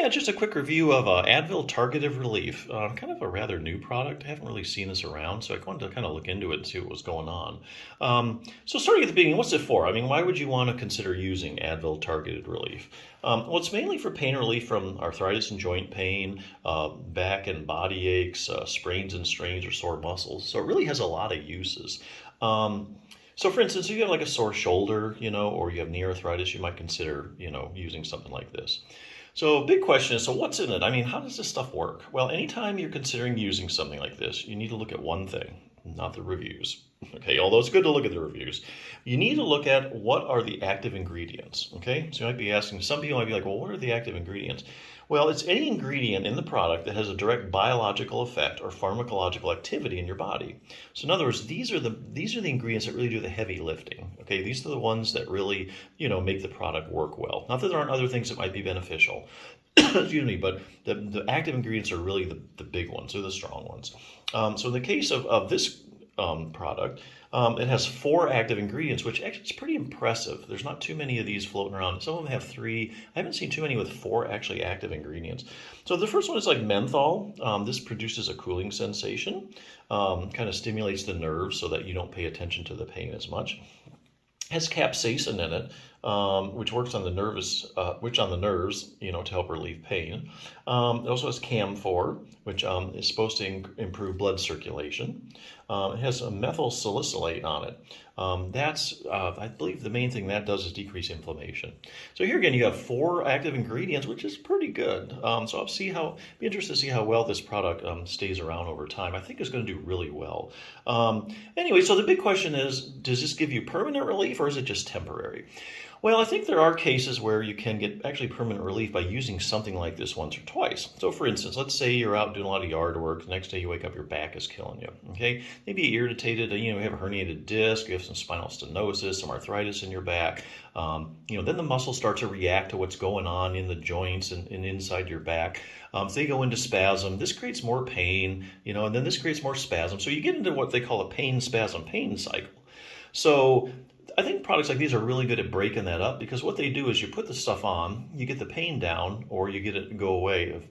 Yeah, just a quick review of Advil Targeted Relief. Kind of a rather new product. I haven't really seen this around, so I wanted to kind of look into it and see what was going on. So starting at the beginning, what's it for? I mean, why would you want to consider using Advil Targeted Relief? Well, it's mainly for pain relief from arthritis and joint pain, back and body aches, sprains and strains or sore muscles. So it really has a lot of uses. So for instance, if you have like a sore shoulder, or you have knee arthritis, you might consider, using something like this. So big question is, so what's in it? I mean, how does this stuff work? Well, anytime you're considering using something like this, you need to look at one thing, not the reviews. Okay, although it's good to look at the reviews. You need to look at what are the active ingredients, okay? So you might be asking, some people might be like, well, what are the active ingredients? Well, it's any ingredient in the product that has a direct biological effect or pharmacological activity in your body. So in other words, these are the ingredients that really do the heavy lifting. Okay, these are the ones that really, make the product work well. Not that there aren't other things that might be beneficial. Excuse me, but the active ingredients are really the big ones, or the strong ones. So in the case of this product, it has 4 active ingredients, which actually is pretty impressive. There's not too many of these floating around. Some of them have 3. I haven't seen too many with 4 actually active ingredients. So the first one is like menthol. This produces a cooling sensation, kind of stimulates the nerves so that you don't pay attention to the pain as much. It has capsaicin in it, which works on the nerves, to help relieve pain. It also has camphor, which is supposed to improve blood circulation. It has a methyl salicylate on it. I believe the main thing that does is decrease inflammation. So here again, you have 4 active ingredients, which is pretty good. So be interested to see how well this product stays around over time. I think it's going to do really well. Anyway, so the big question is, does this give you permanent relief or is it just temporary? Well, I think there are cases where you can get actually permanent relief by using something like this once or twice. So for instance, let's say you're out doing a lot of yard work. The next day you wake up, your back is killing you. Okay, maybe you're irritated, you have a herniated disc, you have some spinal stenosis, some arthritis in your back. Then the muscles start to react to what's going on in the joints and inside your back. So they go into spasm. This creates more pain, and then this creates more spasm. So you get into what they call a pain spasm pain cycle. So I think products like these are really good at breaking that up, because what they do is you put the stuff on, you get the pain down, or you get it to go away,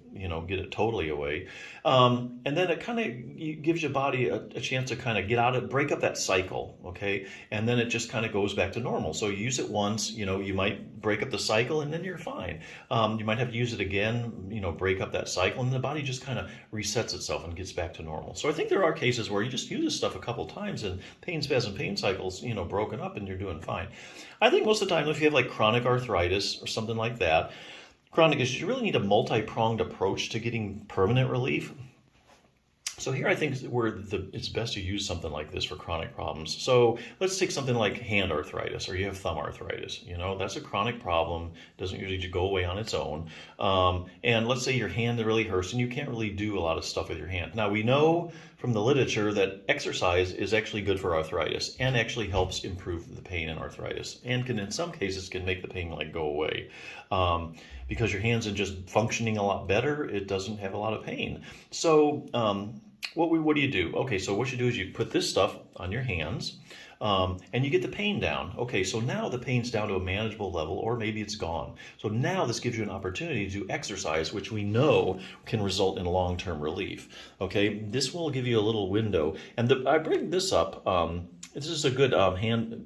get it totally away. And then it kind of gives your body a chance to kind of get out of, break up that cycle, okay? And then it just kind of goes back to normal. So you use it once, you might break up the cycle and then you're fine. You might have to use it again, break up that cycle, and the body just kind of resets itself and gets back to normal. So I think there are cases where you just use this stuff a couple times and pain spasm pain cycles, broken up, and you're doing fine. I think most of the time, if you have like chronic arthritis or something like that, chronic issues, you really need a multi-pronged approach to getting permanent relief. So here I think it's best to use something like this for chronic problems. So let's take something like hand arthritis, or you have thumb arthritis. That's a chronic problem, doesn't usually go away on its own. And let's say your hand really hurts and you can't really do a lot of stuff with your hand. Now we know from the literature that exercise is actually good for arthritis and actually helps improve the pain in arthritis, and in some cases can make the pain go away. Because your hands are just functioning a lot better, it doesn't have a lot of pain. So what do you do? Okay, so what you do is you put this stuff on your hands, and you get the pain down. Okay, so now the pain's down to a manageable level, or maybe it's gone. So now this gives you an opportunity to exercise, which we know can result in long-term relief. Okay, this will give you a little window. And I bring this up. This is a good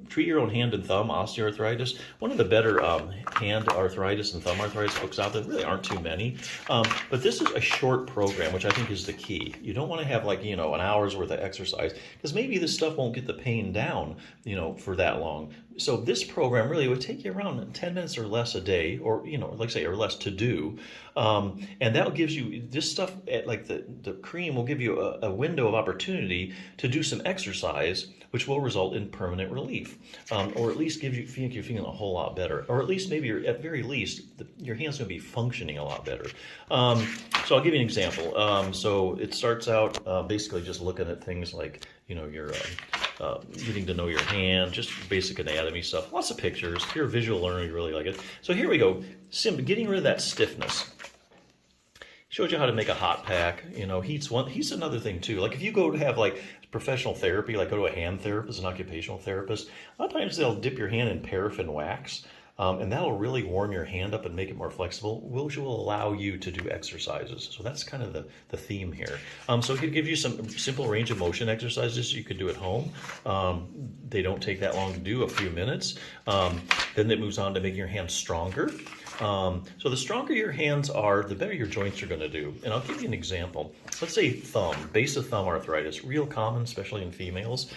treat your own hand and thumb osteoarthritis. One of the better hand arthritis and thumb arthritis books out there. Really aren't too many. But this is a short program, which I think is the key. You don't want to have an hour's worth of exercise, because maybe this stuff won't get the pain down, for that long. So this program really would take you around 10 minutes or less a day, or, or less to do. And that gives you this stuff, like the cream will give you a window of opportunity to do some exercise, which will result in permanent relief, or at least you're feeling a whole lot better, or at least maybe at very least your hand's going to be functioning a lot better. So I'll give you an example. So it starts out basically just looking at things like you're getting to know your hand, just basic anatomy stuff, lots of pictures. If you're a visual learner, you really like it. So here we go. Getting rid of that stiffness. Shows you how to make a hot pack. Heat's another thing too. Like if you go to have professional therapy, like go to a hand therapist, an occupational therapist, a lot of times they'll dip your hand in paraffin wax. and that'll really warm your hand up and make it more flexible, which will allow you to do exercises. So that's kind of the theme here. So it could give you some simple range of motion exercises you could do at home. They don't take that long to do, a few minutes. Then it moves on to making your hands stronger. So the stronger your hands are, the better your joints are going to do. And I'll give you an example. Let's say base of thumb arthritis, real common, especially in females.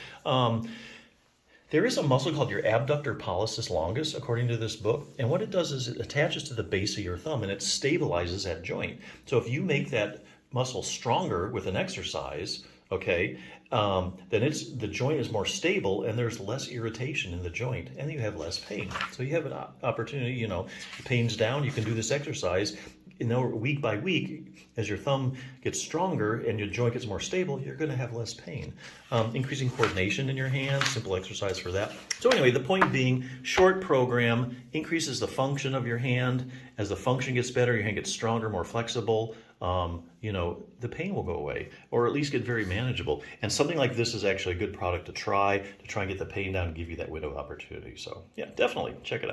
There is a muscle called your abductor pollicis longus, according to this book. And what it does is it attaches to the base of your thumb and it stabilizes that joint. So if you make that muscle stronger with an exercise, okay, then the joint is more stable and there's less irritation in the joint and you have less pain. So you have an opportunity, the pain's down, you can do this exercise. Week by week, as your thumb gets stronger and your joint gets more stable, you're going to have less pain. Increasing coordination in your hands, simple exercise for that. So anyway, the point being, short program increases the function of your hand. As the function gets better, your hand gets stronger, more flexible. The pain will go away, or at least get very manageable. And something like this is actually a good product to try and get the pain down and give you that window of opportunity. So yeah, definitely check it out.